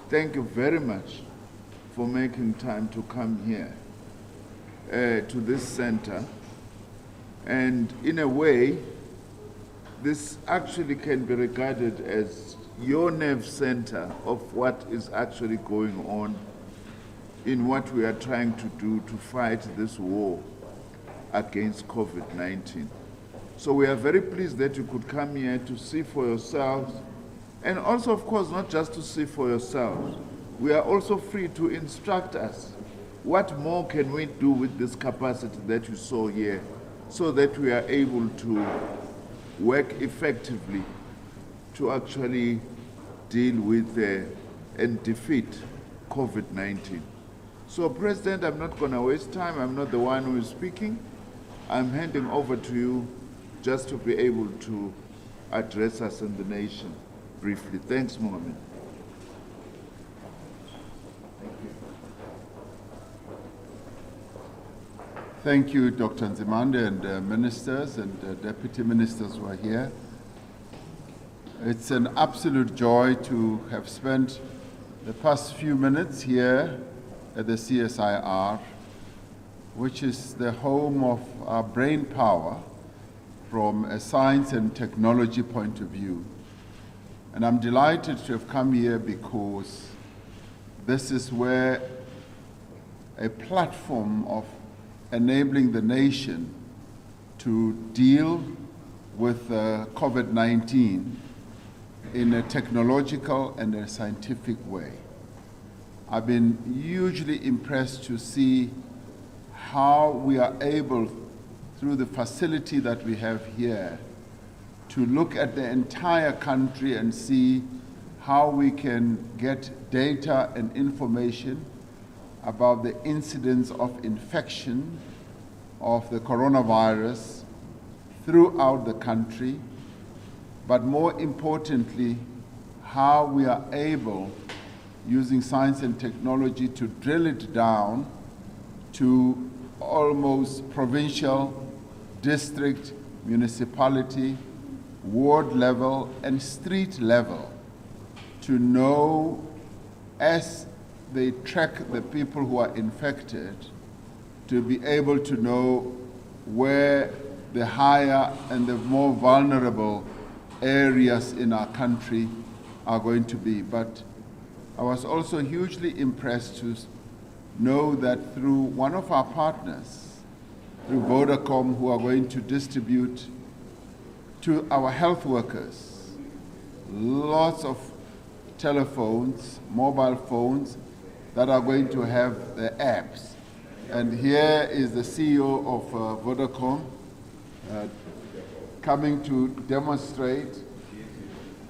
thank you very much for making time to come here to this center. And in a way, this actually can be regarded as your nerve center of what is actually going on in what we are trying to do to fight this war against COVID-19. So we are very pleased that you could come here to see for yourselves, and also, of course, not just to see for yourselves. We are also free to instruct us. What more can we do with this capacity that you saw here so that we are able to work effectively to actually deal with and defeat COVID-19. So, President, I'm not going to waste time. I'm not the one who is speaking. I'm handing over to you just to be able to address us and the nation briefly. Thanks, Mohammed. Thank you, Dr. Nzimande, and ministers and deputy ministers who are here. It's an absolute joy to have spent the past few minutes here at the CSIR, which is the home of our brain power from a science and technology point of view. And I'm delighted to have come here because this is where a platform of enabling the nation to deal with COVID-19 in a technological and a scientific way. I've been hugely impressed to see how we are able, through the facility that we have here, to look at the entire country and see how we can get data and information about the incidence of infection of the coronavirus throughout the country, but more importantly, how we are able, using science and technology, to drill it down to almost provincial, district, municipality, ward level, and street level, to know, as they track the people who are infected, to be able to know where the higher and the more vulnerable areas in our country are going to be. But I was also hugely impressed to know that through one of our partners, through Vodacom, who are going to distribute to our health workers lots of telephones, mobile phones, that are going to have the apps. And here is the CEO of Vodacom coming to demonstrate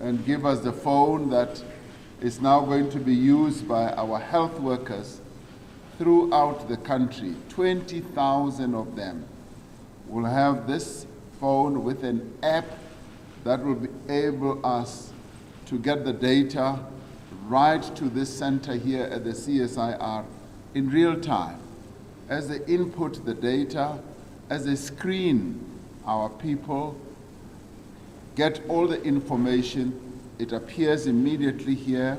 and give us the phone that is now going to be used by our health workers throughout the country. 20,000 of them will have this phone with an app that will be able us to get the data right to this center here at the CSIR in real time. As they input the data, as they screen our people, get all the information, it appears immediately here,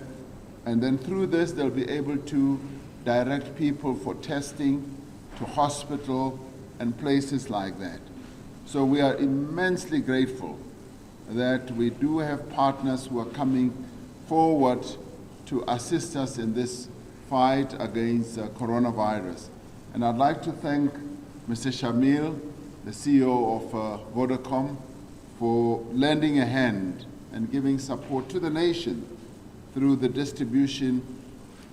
and then through this they'll be able to direct people for testing to hospital and places like that. So we are immensely grateful that we do have partners who are coming forward to assist us in this fight against coronavirus. And I'd like to thank Mr. Shamil, the CEO of Vodacom, for lending a hand and giving support to the nation through the distribution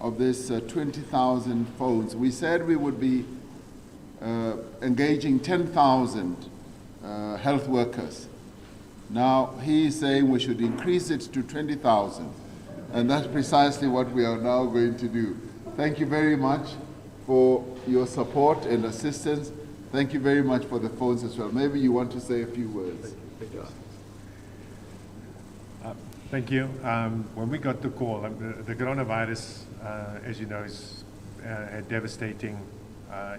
of this 20,000 phones. We said we would be engaging 10,000 health workers. Now he is saying we should increase it to 20,000. And that's precisely what we are now going to do. Thank you very much for your support and assistance. Thank you very much for the phones as well. Maybe you want to say a few words. Thank you. When we got the call, the coronavirus, as you know, had devastating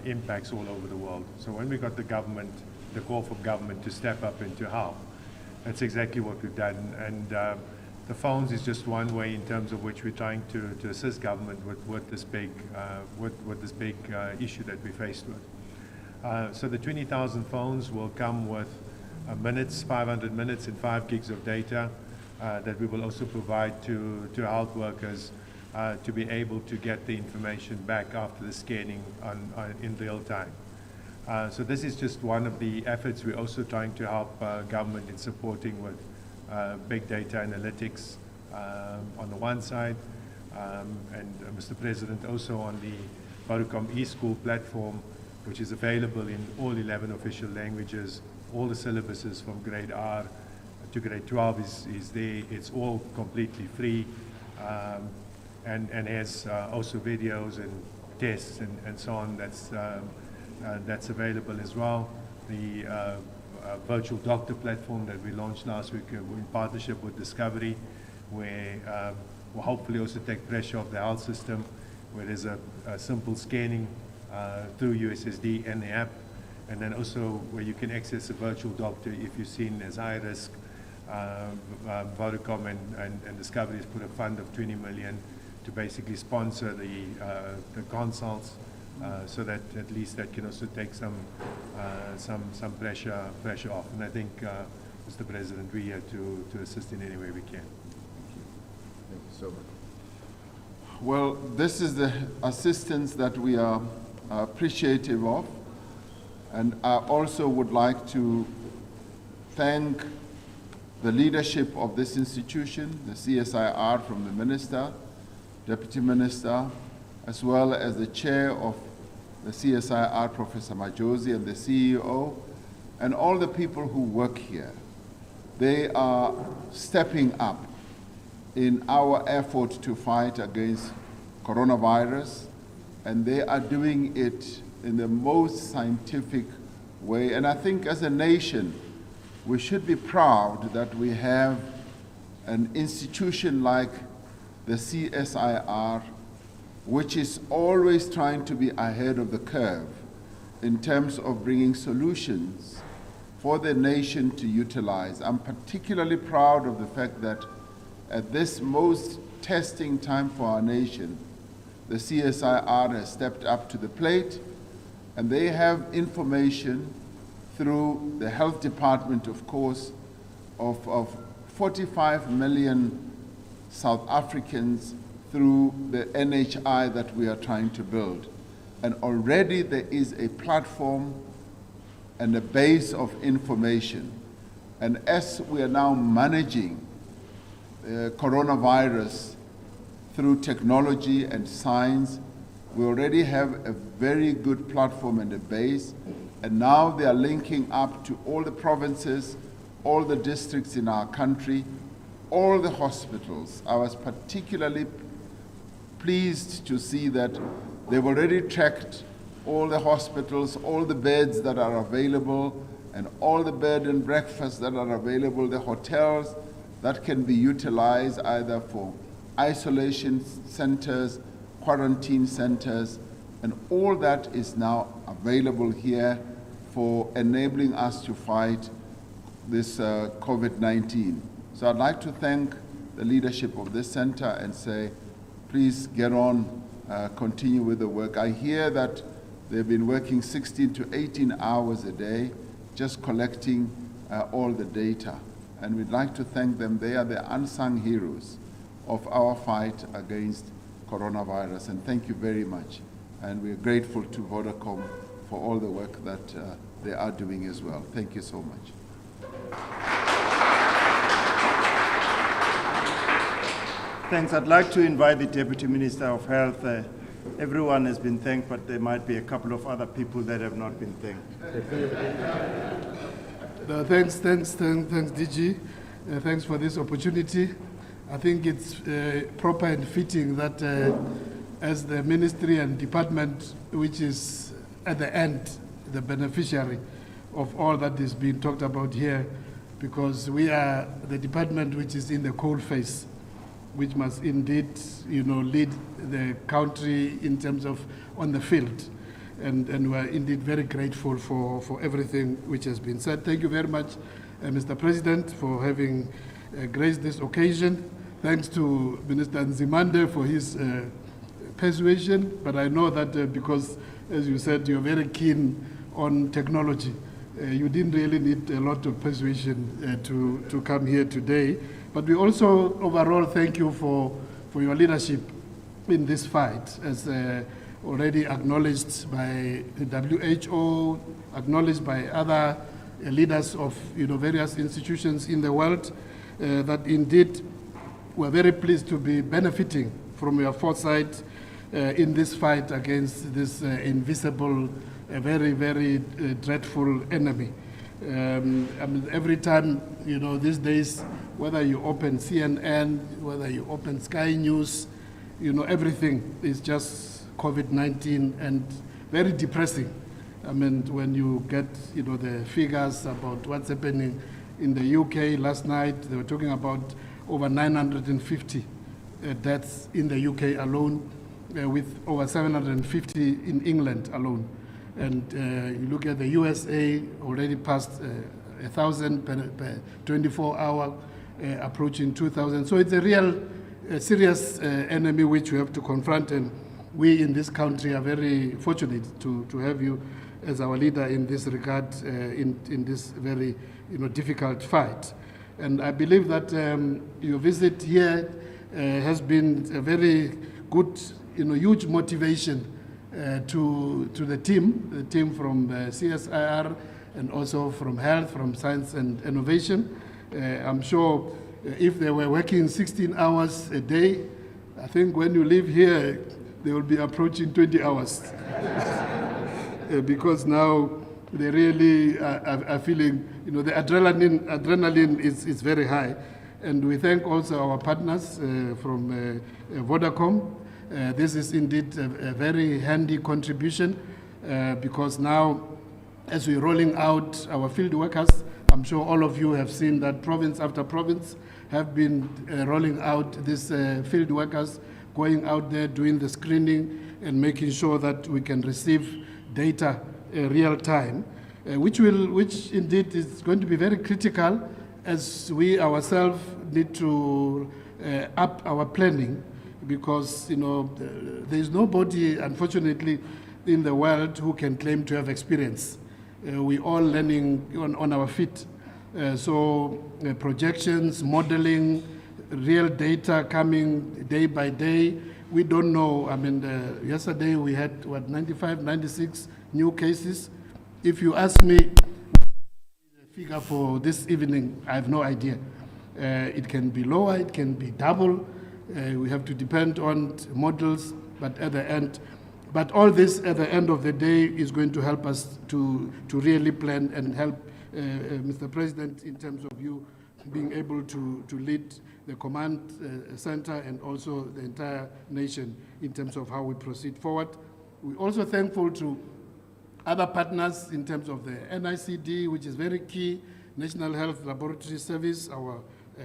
impacts all over the world. So when we got the call from government to step up and to help, that's exactly what we've done. And the phones is just one way in terms of which we're trying to assist government with this big issue that we're faced with. So the 20,000 phones will come with minutes, 500 minutes and 5 gigs of data that we will also provide to health workers to be able to get the information back after the scanning in real time. So this is just one of the efforts. We're also trying to help government in supporting with big data analytics on the one side, and Mr. President, also on the Vodacom eSchool platform, which is available in all 11 official languages. All the syllabuses from grade R to grade 12 is there. It's all completely free, and has also videos and tests and so on that's available as well. The virtual doctor platform that we launched last week in partnership with Discovery, where will hopefully also take pressure off the health system, where there's a simple scanning through USSD and the app, and then also where you can access a virtual doctor if you're seen as high risk. Vodacom and Discovery has put a fund of 20 million to basically sponsor the consults, so that at least that can also take some pressure off. And I think, Mr. President, we're here to assist in any way we can. Thank you so much. Well, this is the assistance that we are appreciative of, and I also would like to thank the leadership of this institution, the CSIR, from the Minister, Deputy Minister, as well as the Chair of the CSIR, Professor Majosi, and the CEO, and all the people who work here. They are stepping up in our effort to fight against coronavirus, and they are doing it in the most scientific way. And I think as a nation, we should be proud that we have an institution like the CSIR, which is always trying to be ahead of the curve in terms of bringing solutions for the nation to utilize. I'm particularly proud of the fact that at this most testing time for our nation, the CSIR has stepped up to the plate, and they have information through the health department, of course, of 45 million South Africans through the NHI that we are trying to build. And already there is a platform and a base of information. And as we are now managing coronavirus through technology and science, we already have a very good platform and a base. And now they are linking up to all the provinces, all the districts in our country, all the hospitals. I was particularly pleased to see that they've already tracked all the hospitals, all the beds that are available, and all the bed and breakfasts that are available, the hotels that can be utilized either for isolation centers, quarantine centers, and all that is now available here for enabling us to fight this COVID-19. So I'd like to thank the leadership of this center and say, please get on, continue with the work. I hear that they've been working 16 to 18 hours a day, just collecting all the data. And we'd like to thank them. They are the unsung heroes of our fight against coronavirus. And thank you very much. And we're grateful to Vodacom for all the work that they are doing as well. Thank you so much. Thanks. I'd like to invite the Deputy Minister of Health. Everyone has been thanked, but there might be a couple of other people that have not been thanked. Thanks, DG. Thanks for this opportunity. I think it's proper and fitting that as the ministry and department, which is at the end, the beneficiary of all that is being talked about here, because we are the department which is in the coal face, which must indeed, lead the country in terms of on the field. And we're indeed very grateful for everything which has been said. Thank you very much, Mr. President, for having graced this occasion. Thanks to Minister Nzimande for his persuasion, but I know that because, as you said, you're very keen on technology. You didn't really need a lot of persuasion to come here today. But we also overall thank you for your leadership in this fight, as already acknowledged by the WHO, acknowledged by other leaders of various institutions in the world, that indeed we're very pleased to be benefiting from your foresight in this fight against this invisible, very, very dreadful enemy. I mean, every time, these days, whether you open CNN, whether you open Sky News, everything is just COVID-19 and very depressing. I mean, when you get, the figures about what's happening in the UK last night, they were talking about over 950 deaths in the UK alone, with over 750 in England alone. And you look at the USA, already past 1,000 per 24-hour, approaching 2,000. So it's a real serious enemy which we have to confront, and we in this country are very fortunate to have you as our leader in this regard, in this very difficult fight. And I believe that your visit here has been a very good, huge motivation to the team from CSIR and also from health, from science and innovation. I'm sure if they were working 16 hours a day, I think when you leave here, they will be approaching 20 hours. Because now they really are feeling, the adrenaline is very high. And we thank also our partners from Vodacom. This is indeed a very handy contribution because now, as we're rolling out our field workers, I'm sure all of you have seen that province after province have been rolling out these field workers, going out there, doing the screening and making sure that we can receive data real time, which indeed is going to be very critical as we ourselves need to up our planning, because there is nobody, unfortunately, in the world who can claim to have experience. We're all learning on our feet. So projections, modeling, real data coming day by day. We don't know. I mean, yesterday we had, 95, 96 new cases. If you ask me the figure for this evening, I have no idea. It can be lower, it can be double. We have to depend on models, but at the end, all this at the end of the day is going to help us to really plan and help Mr. President in terms of you being able to lead the command center and also the entire nation in terms of how we proceed forward. We're also thankful to other partners in terms of the NICD, which is very key, National Health Laboratory Service, our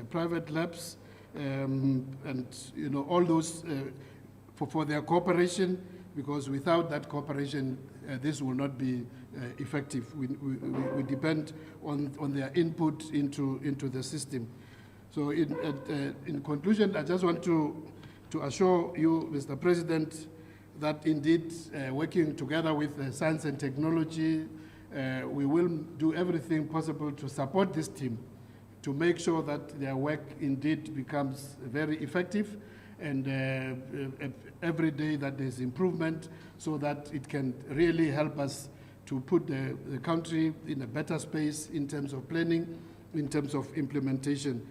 private labs, and all those for their cooperation, because without that cooperation, this will not be effective. We depend on their input into the system. So in conclusion, I just want to assure you, Mr. President, that indeed working together with science and technology, we will do everything possible to support this team to make sure that their work indeed becomes very effective, and every day that there's improvement, so that it can really help us to put the country in a better space in terms of planning, in terms of implementation.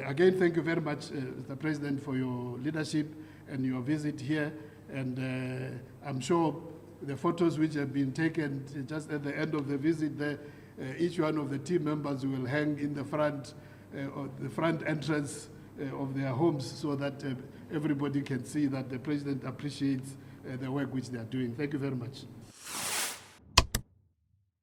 Again, thank you very much, Mr. President, for your leadership and your visit here. And I'm sure the photos which have been taken just at the end of the visit there, each one of the team members will hang in the front, or the front entrance of their homes, so that everybody can see that the President appreciates the work which they are doing. Thank you very much.